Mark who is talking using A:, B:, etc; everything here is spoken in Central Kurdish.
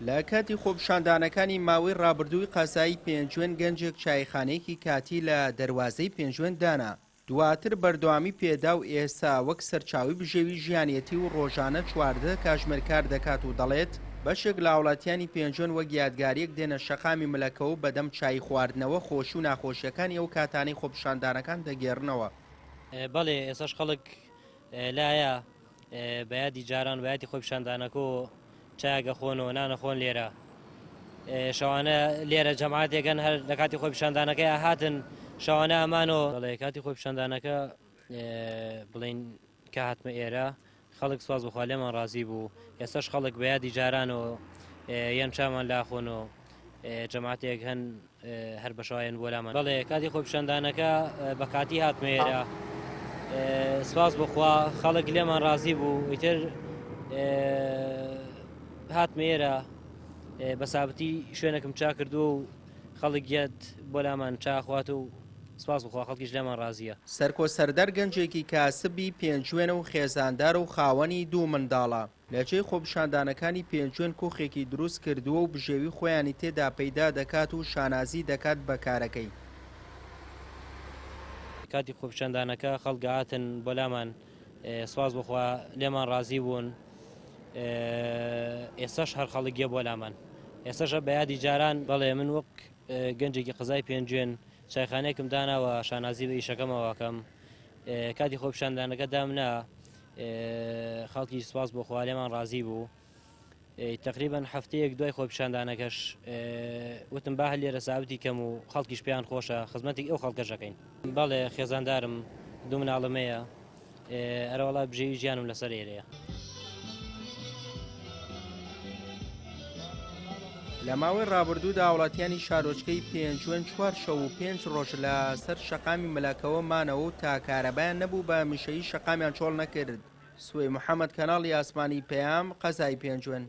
A: لە کاتی خۆپیشاندانەکانی ماوەی ڕابردووی قاسایی پێنجوێن گەنجێک چایخانەیەکی کاتی لە دەروازەی پێنجوێن دانا. دواتر بەردەوامی پێدا و ئێستا وەک سەرچاوی بژێوی ژیانیەتی و ڕۆژانە چواردە کاژمێرکار دەکات و دەڵێت بەشێک لە وڵاتیانی پێنجوێن وەک یادگاریەک دێنە شەقامی ملەکەوە بەدەم چای خواردنەوە خۆشی و ناخۆشیەکانی ئەو کاتانەی خۆپیشاندانەکان دەگێڕنەوە.
B: بەڵێ ئێساش خەڵک لایە بەیادی جاران بەیادی خۆپیشاندانەکە و چایەگە خۆنەوە نانەخۆن لێرە شەوانە لێرە جەماعەتێکن هەر لە کاتی خۆپیشاندانەکەی هاتن شەوانە ئەمانەوە بەڵێ کاتی خۆپیشاندانەکە بڵین کە هاتمە ئێرە خەڵک سواز بخوا لێمان ڕازی بوو. ئێستاش خەڵک بەیادی جارانەوە یان چامان لاخۆنەوە جەماعەتێک هەن هەر بەشایەن بۆ لامان. بەڵێ کاتی خۆپیشاندانەکە بە کاتی هاتمە ئێرە سواز بخوا خەڵک لێمان ڕازی بوو ئیتر هاتمە ئێرە بەسابەتی شوێنێکم چا کردووە و خەڵک گێت بۆ لامان چاخوات و سپاس بخوا خەڵکیش لێمان ڕازیە.
A: سەرکۆسەردەر گەنجێکی کاسبی پێنجوێنە و خێزاندار و خاوەنی دوو منداڵە لەجێی خۆپیشاندانەکانی پێنجوێن کۆخێکی دروست کردووە و بژێوی خۆیانی تێدا پەیدا دەکات و شانازی دەکات بە کارەکەی.
B: کاتی خۆپیشاندانەکە خەڵک هاتن بۆ لامان سواز بخوا لێمان ڕازی بوون ئێستاش هەر خەڵک گێ بۆ لامان. ئێستاشە بەیادی جاران بەڵێ من وەک گەنجێکی قزای پێنجوێن چایخانەیەکم داناوە شانازی بە ئیشەکەمەوەکەم کاتی خۆپیشاندانەکە دامنا خەڵکی سواز بخوا لێمان ڕازی بوو. تقریبا هەفتەیەک دوای خۆپیشاندانەکەش وتم با هەر لێرە سابتی کەم و خەڵکیش پێیان خۆشە خزمەتی ئەو خەڵکەشەکەین. بەڵێ خێزاندارم دوو مناڵمەیە ئەرەوەڵا بژێوی ژیانم لەسەر ئێرەیە.
A: لە ماوەی ڕابردوودا وڵاتیانی شارۆچکەی پێنجوێن 4 شەو و 5 ڕۆژ لە سەر شەقامی ملەکەوە مانەوە و تا کارەبایان نەبوو بە میشەیی شەقامیان چۆڵ نەکرد. سوێ محەممەد کەناڵی ئاسمانی پەیام قەزای پێنجوێن.